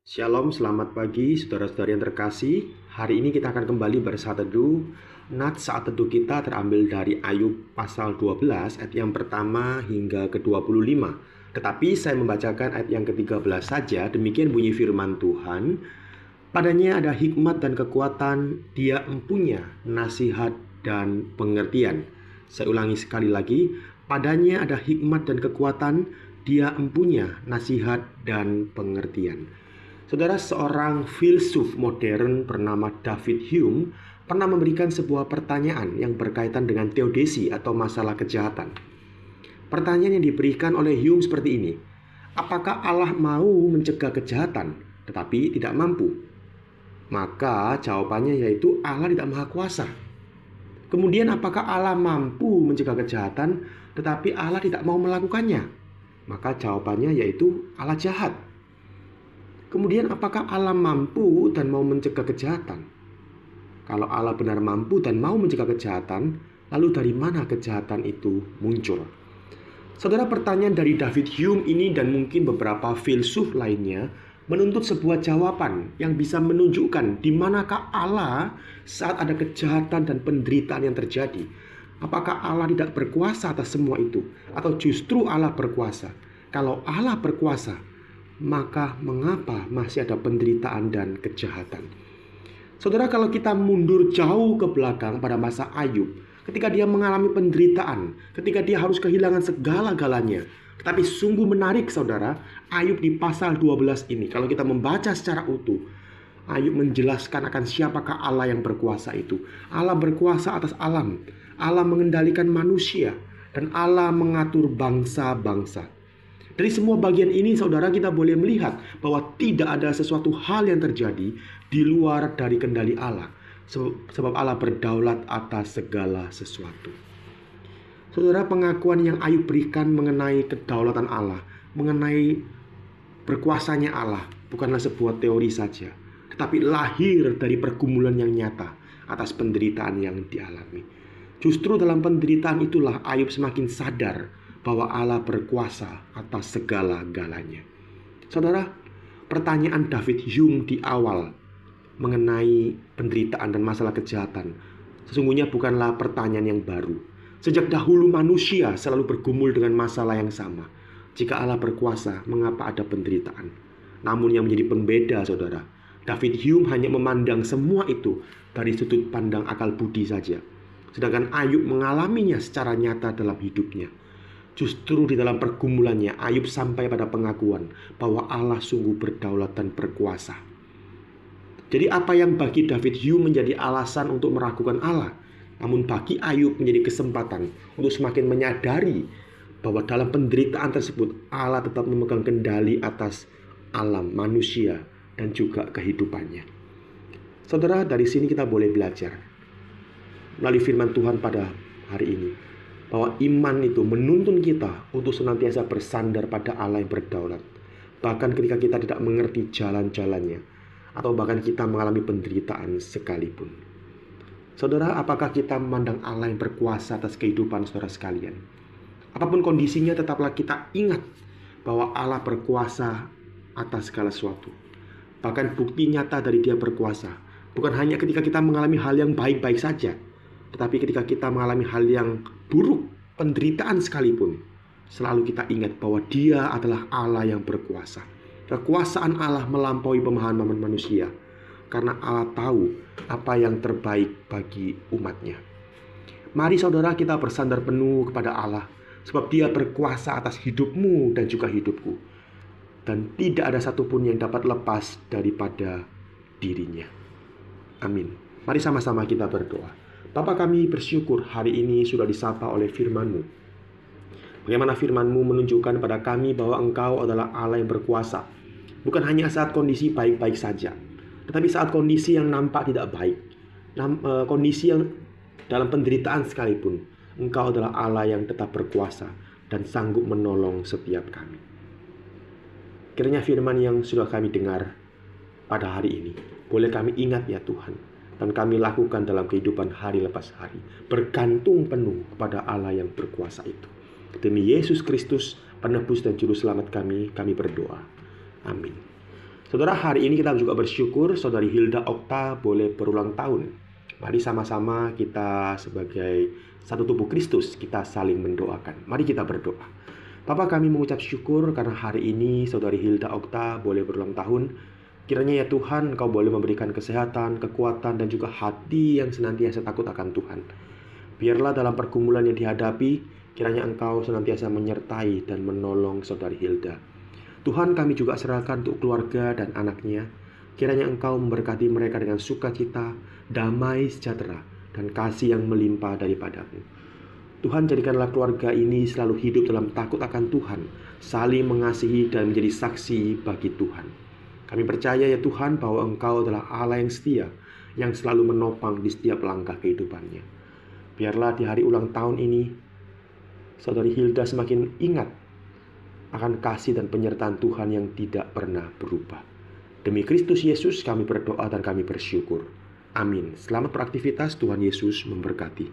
Shalom, selamat pagi saudara-saudari yang terkasih. Hari ini kita akan kembali bersaat teduh. Nats saat teduh kita terambil dari Ayub pasal 12 ayat yang pertama hingga ke-25. Tetapi saya membacakan ayat yang ke-13 saja. Demikian bunyi firman Tuhan. Padanya ada hikmat dan kekuatan, dia empunya nasihat dan pengertian. Saya ulangi sekali lagi. Padanya ada hikmat dan kekuatan, dia empunya nasihat dan pengertian. Saudara, seorang filsuf modern bernama David Hume pernah memberikan sebuah pertanyaan yang berkaitan dengan teodisi atau masalah kejahatan. Pertanyaan yang diberikan oleh Hume seperti ini. Apakah Allah mau mencegah kejahatan tetapi tidak mampu? Maka jawabannya yaitu Allah tidak maha kuasa. Kemudian apakah Allah mampu mencegah kejahatan tetapi Allah tidak mau melakukannya? Maka jawabannya yaitu Allah jahat. Kemudian apakah Allah mampu dan mau mencegah kejahatan? Kalau Allah benar mampu dan mau mencegah kejahatan, lalu dari mana kejahatan itu muncul? Saudara, pertanyaan dari David Hume ini dan mungkin beberapa filsuf lainnya menuntut sebuah jawaban yang bisa menunjukkan di manakah Allah saat ada kejahatan dan penderitaan yang terjadi. Apakah Allah tidak berkuasa atas semua itu? Atau justru Allah berkuasa? Kalau Allah berkuasa, maka mengapa masih ada penderitaan dan kejahatan? Saudara, kalau kita mundur jauh ke belakang pada masa Ayub, ketika dia mengalami penderitaan, ketika dia harus kehilangan segala-galanya. Tetapi sungguh menarik saudara, Ayub di pasal 12 ini, kalau kita membaca secara utuh, Ayub menjelaskan akan siapakah Allah yang berkuasa itu. Allah berkuasa atas alam, Allah mengendalikan manusia, dan Allah mengatur bangsa-bangsa. Dari semua bagian ini saudara, kita boleh melihat bahwa tidak ada sesuatu hal yang terjadi di luar dari kendali Allah. Sebab Allah berdaulat atas segala sesuatu. Saudara, pengakuan yang Ayub berikan mengenai kedaulatan Allah, mengenai berkuasanya Allah, bukanlah sebuah teori saja, tetapi lahir dari pergumulan yang nyata atas penderitaan yang dialami. Justru dalam penderitaan itulah Ayub semakin sadar bahwa Allah berkuasa atas segala-galanya. Saudara, pertanyaan David Hume di awal mengenai penderitaan dan masalah kejahatan sesungguhnya bukanlah pertanyaan yang baru. Sejak dahulu manusia selalu bergumul dengan masalah yang sama. Jika Allah berkuasa, mengapa ada penderitaan? Namun yang menjadi pembeda, saudara, David Hume hanya memandang semua itu dari sudut pandang akal budi saja. Sedangkan Ayub mengalaminya secara nyata dalam hidupnya. Justru di dalam pergumulannya, Ayub sampai pada pengakuan bahwa Allah sungguh berdaulat dan berkuasa. Jadi apa yang bagi David Hume menjadi alasan untuk meragukan Allah, namun bagi Ayub menjadi kesempatan untuk semakin menyadari bahwa dalam penderitaan tersebut Allah tetap memegang kendali atas alam, manusia, dan juga kehidupannya. Saudara, dari sini kita boleh belajar melalui firman Tuhan pada hari ini bahwa iman itu menuntun kita untuk senantiasa bersandar pada Allah yang berdaulat. Bahkan ketika kita tidak mengerti jalan-jalannya, atau bahkan kita mengalami penderitaan sekalipun. Saudara, apakah kita memandang Allah yang berkuasa atas kehidupan saudara sekalian? Apapun kondisinya, tetaplah kita ingat bahwa Allah berkuasa atas segala sesuatu. Bahkan bukti nyata dari Dia berkuasa bukan hanya ketika kita mengalami hal yang baik-baik saja, tetapi ketika kita mengalami hal yang buruk, penderitaan sekalipun, selalu kita ingat bahwa Dia adalah Allah yang berkuasa. Kekuasaan Allah melampaui pemahaman manusia, karena Allah tahu apa yang terbaik bagi umatnya. Mari saudara, kita bersandar penuh kepada Allah, sebab Dia berkuasa atas hidupmu dan juga hidupku. Dan tidak ada satupun yang dapat lepas daripada dirinya. Amin. Mari sama-sama kita berdoa. Bapa, kami bersyukur hari ini sudah disapa oleh firman-Mu. Bagaimana firman-Mu menunjukkan pada kami bahwa Engkau adalah Allah yang berkuasa. Bukan hanya saat kondisi baik-baik saja, tetapi saat kondisi yang nampak tidak baik, kondisi yang dalam penderitaan sekalipun, Engkau adalah Allah yang tetap berkuasa dan sanggup menolong setiap kami. Kiranya firman yang sudah kami dengar pada hari ini boleh kami ingat ya Tuhan, dan kami lakukan dalam kehidupan hari lepas hari, bergantung penuh kepada Allah yang berkuasa itu. Demi Yesus Kristus, penebus dan juru selamat kami berdoa. Amin. Saudara, hari ini kita juga bersyukur Saudari Hilda Okta boleh berulang tahun. Mari sama-sama kita sebagai satu tubuh Kristus, kita saling mendoakan. Mari kita berdoa. Bapa, kami mengucap syukur karena hari ini Saudari Hilda Okta boleh berulang tahun. Kiranya ya Tuhan, Engkau boleh memberikan kesehatan, kekuatan, dan juga hati yang senantiasa takut akan Tuhan. Biarlah dalam pergumulan yang dihadapi, kiranya Engkau senantiasa menyertai dan menolong Saudari Hilda. Tuhan, kami juga serahkan untuk keluarga dan anaknya. Kiranya Engkau memberkati mereka dengan sukacita, damai, sejahtera, dan kasih yang melimpah daripada-Mu. Tuhan, jadikanlah keluarga ini selalu hidup dalam takut akan Tuhan, saling mengasihi dan menjadi saksi bagi Tuhan. Kami percaya ya Tuhan bahwa Engkau adalah Allah yang setia, yang selalu menopang di setiap langkah kehidupannya. Biarlah di hari ulang tahun ini, Saudari Hilda semakin ingat akan kasih dan penyertaan Tuhan yang tidak pernah berubah. Demi Kristus Yesus kami berdoa dan kami bersyukur. Amin. Selamat beraktivitas, Tuhan Yesus memberkati.